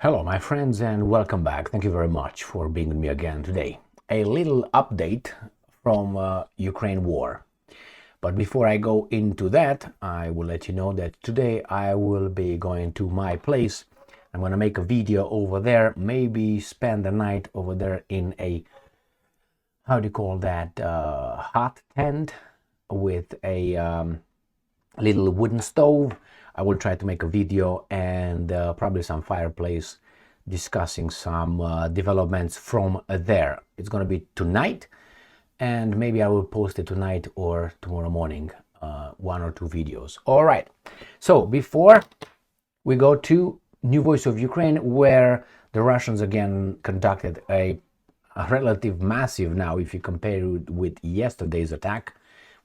Hello, my friends, and welcome back. Thank you very much for being with me again today. A little update from Ukraine war. But before I go into that, I will let you know that today I will be going to my place. I'm going to make a video over there, maybe spend the night over there in a, how do you call that, hot tent with a little wooden stove. I will try to make a video and probably some fireplace discussing some developments from there. It's going to be tonight, and maybe I will post it tonight or tomorrow morning, one or two videos. All right, so before we go to New Voice of Ukraine, where the Russians again conducted a relative massive, now if you compare it with yesterday's attack,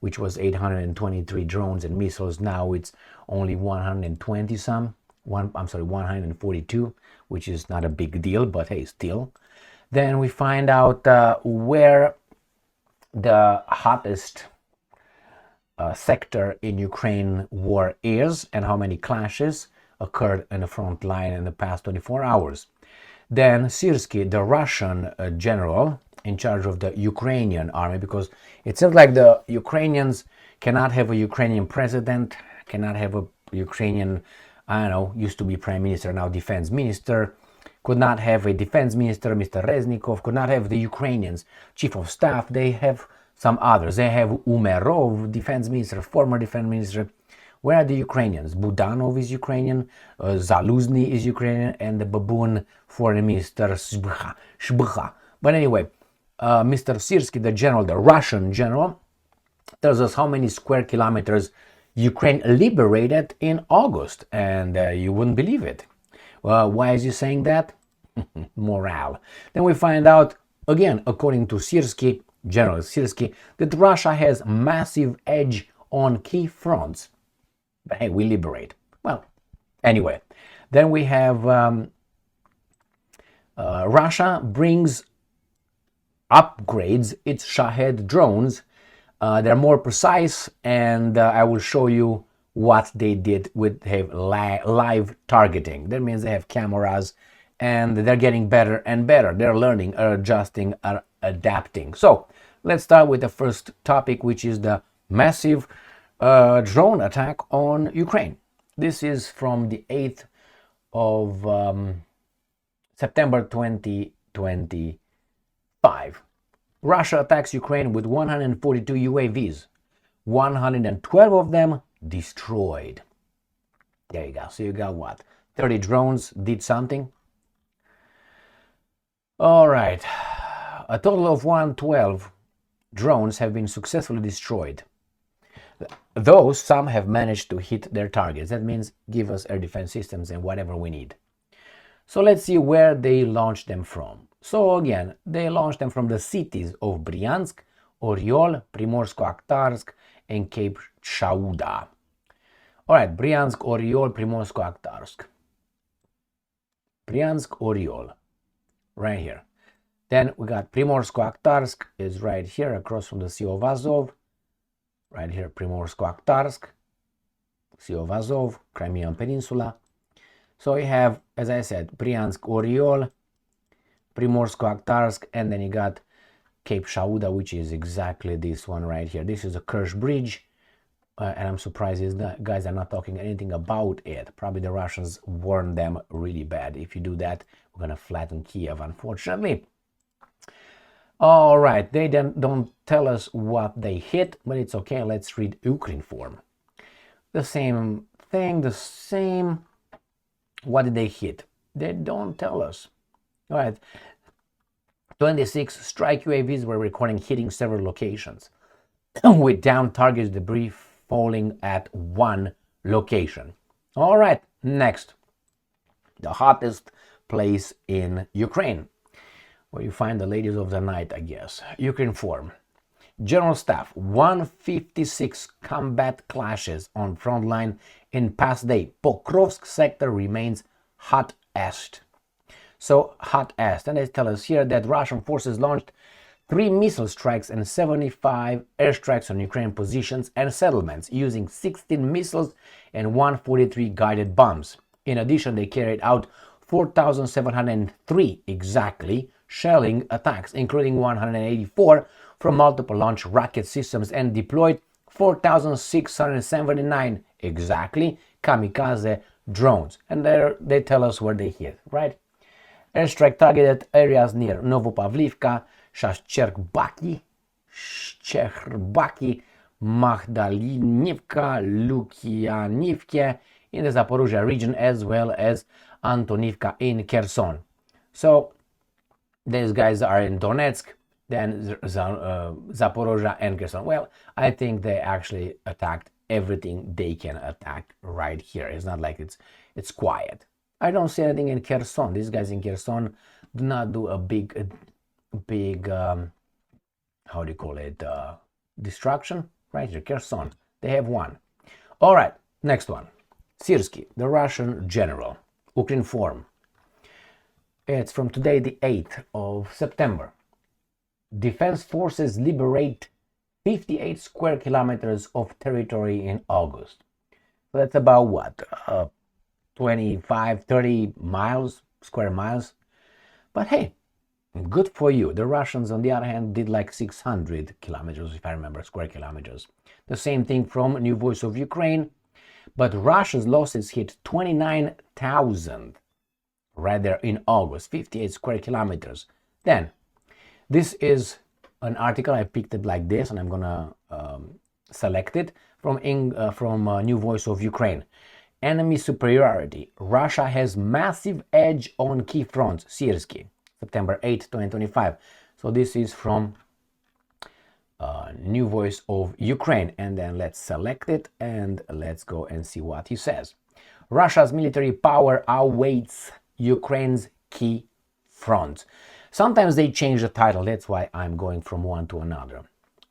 which was 823 drones and missiles. Now it's only 142, which is not a big deal, but hey, still. Then we find out where the hottest sector in Ukraine war is and how many clashes occurred in the front line in the past 24 hours. Then Syrskyi, the Russian general in charge of the Ukrainian army, because it seems like the Ukrainians cannot have a Ukrainian president, cannot have a Ukrainian, I don't know, used to be prime minister, now defense minister, could not have a defense minister, Mr. Reznikov, could not have the Ukrainians chief of staff. They have some others. They have Umerov, defense minister, former defense minister. Where are the Ukrainians? Budanov is Ukrainian, Zaluzny is Ukrainian, and the baboon foreign minister Shbykha. But anyway, Mr. Syrskyi, the general, the Russian general, tells us how many square kilometers Ukraine liberated in August, and you wouldn't believe it. Well, why is he saying that? Morale. Then we find out, again, according to Syrskyi, General Syrskyi, that Russia has massive edge on key fronts. But hey, we liberate. Well, anyway, then we have Russia brings upgrades its Shahed drones. They're more precise, and I will show you what they did with live targeting. That means they have cameras, and they're getting better and better. They're learning, adjusting, adapting. So let's start with the first topic, which is the massive drone attack on Ukraine. This is from the 8th of September 2025. Russia attacks Ukraine with 142 UAVs. 112 of them destroyed. There you go. So you got what? 30 drones did something. All right. A total of 112 drones have been successfully destroyed. Though some have managed to hit their targets. That means give us air defense systems and whatever we need. So let's see where they launched them from. So again, they launched them from the cities of Bryansk, Oryol, Primorsko-Akhtarsk, and Cape Shauda. All right, Bryansk, Oryol, Primorsko-Akhtarsk. Bryansk, Oryol, right here. Then we got Primorsko-Akhtarsk is right here across from the Sea of Azov. Right here, Primorsko-Akhtarsk, Sea of Azov, Crimean Peninsula. So we have, as I said, Bryansk, Oryol, Primorsko-Akhtarsk, and then you got Cape Shauda, which is exactly this one right here. This is a Kerch bridge, and I'm surprised these guys are not talking anything about it. Probably the Russians warned them really bad. If you do that, we're going to flatten Kiev, unfortunately. All right, they then don't tell us what they hit, but it's okay. Let's read Ukrinform. The same thing, the same. What did they hit? They don't tell us. All right, 26 strike UAVs were recording hitting several locations, with down targets debris falling at one location. All right, next, the hottest place in Ukraine, where you find the ladies of the night, I guess. Ukrinform. General Staff, 156 combat clashes on front line in past day. Pokrovsk sector remains hottest. So hottest. And they tell us here that Russian forces launched 3 missile strikes and 75 airstrikes on Ukrainian positions and settlements, using 16 missiles and 143 guided bombs. In addition, they carried out 4,703 exactly shelling attacks, including 184 from multiple launch rocket systems, and deployed 4,679 exactly kamikaze drones. And there they tell us where they hit, right? Airstrike targeted areas near Novopavlivka, Shcherbaki, Magdalinivka, Lukianivka in the Zaporozhye region, as well as Antonivka in Kherson. So these guys are in Donetsk, then Zaporozhye and Kherson. Well, I think they actually attacked everything they can attack right here. It's not like it's quiet. I don't see anything in Kherson. These guys in Kherson do not do a big how do you call it, destruction right here. Kherson, they have one. All right, next one. Syrskyi, the Russian general, Ukrinform. It's from today, the 8th of September. Defense forces liberate 58 square kilometers of territory in August. So that's about what, 25, 30 miles, square miles. But hey, good for you. The Russians, on the other hand, did like 600 kilometers, if I remember, square kilometers. The same thing from New Voice of Ukraine. But Russia's losses hit 29,000 right there in August, 58 square kilometers. Then, this is an article, I picked it like this, and I'm gonna select it from New Voice of Ukraine. Enemy superiority. Russia has massive edge on key fronts. Syrskyi, September 8, 2025. So this is from New Voice of Ukraine. And then let's select it and let's go and see what he says. Russia's military power outweighs Ukraine's key fronts. Sometimes they change the title. That's why I'm going from one to another.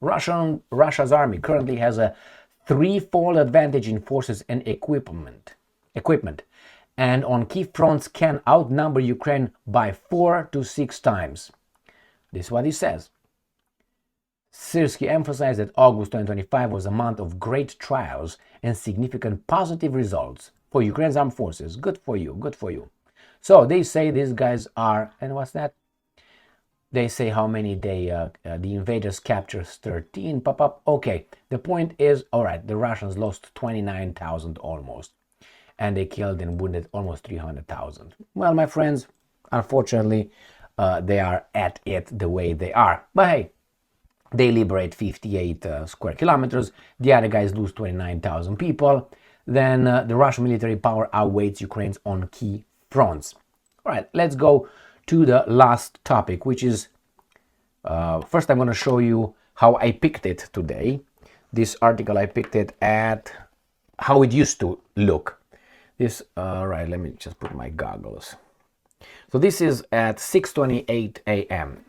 Russia's army currently has a threefold advantage in forces and equipment, and on key fronts can outnumber Ukraine by 4 to 6 times. This is what he says. Syrskyi emphasized that August 2025 was a month of great trials and significant positive results for Ukraine's armed forces. Good for you, good for you. So they say these guys are, and what's that? They say how many the invaders captured 13. Okay, the point is, all right, the Russians lost 29,000 almost, and they killed and wounded almost 300,000. Well, my friends, unfortunately, they are at it the way they are. But hey, they liberate 58 square kilometers. The other guys lose 29,000 people. Then the Russian military power outweighs Ukraine's on key fronts. All right, let's go to the last topic, which is first I'm going to show you how I picked it today. This article, I picked it at how it used to look. This, all right, let me just put my goggles. So this is at 6:28 a.m.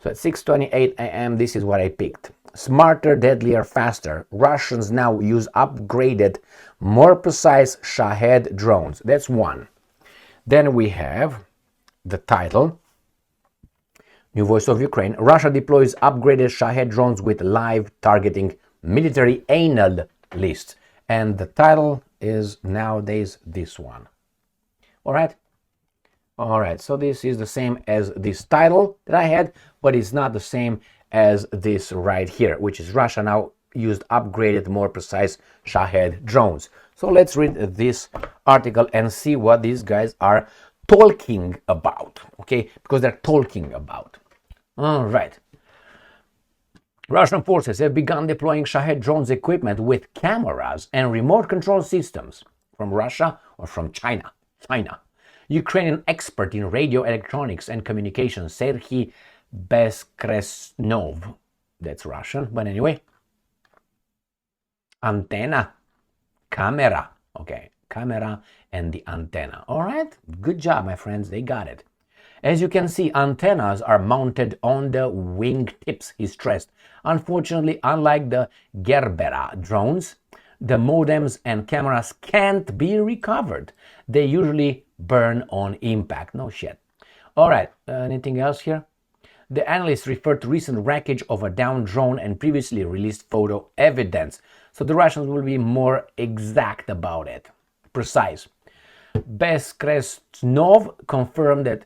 So at 6:28 a.m. this is what I picked. Smarter, deadlier, faster. Russians now use upgraded, more precise Shahed drones. That's one. Then we have the title, New Voice of Ukraine. Russia deploys upgraded Shahed drones with live targeting, military analyst. And the title is nowadays this one. All right. So this is the same as this title that I had, but it's not the same as this right here, which is Russia now used upgraded, more precise Shahed drones. So let's read this article and see what these guys are talking about, okay? Because they're talking about. All right. Russian forces have begun deploying Shahed drones equipment with cameras and remote control systems from Russia or from China. Ukrainian expert in radio electronics and communications, Serhiy Beskresnov, that's Russian, but anyway. Antenna, camera, okay, camera and the antenna. All right, good job, my friends, they got it. As you can see, antennas are mounted on the wingtips, he stressed. Unfortunately, unlike the Gerbera drones, the modems and cameras can't be recovered. They usually burn on impact. No shit. All right, anything else here? The analyst referred to recent wreckage of a downed drone and previously released photo evidence. So the Russians will be more exact about it, precise. Beskresnov confirmed that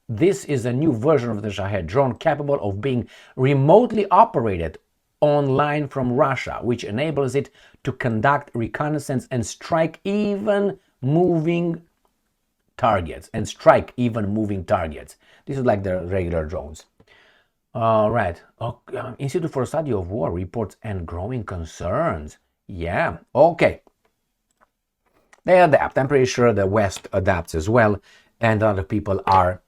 this is a new version of the Shahed drone capable of being remotely operated online from Russia, which enables it to conduct reconnaissance and strike even moving targets. This is like the regular drones. All right. Institute for Study of War reports and growing concerns. Yeah. Okay. They adapt. I'm pretty sure the West adapts as well, and other people are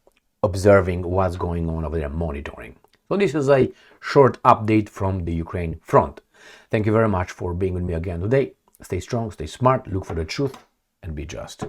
observing what's going on over there, monitoring. So this is a short update from the Ukraine front. Thank you very much for being with me again today. Stay strong, stay smart, look for the truth, and be just.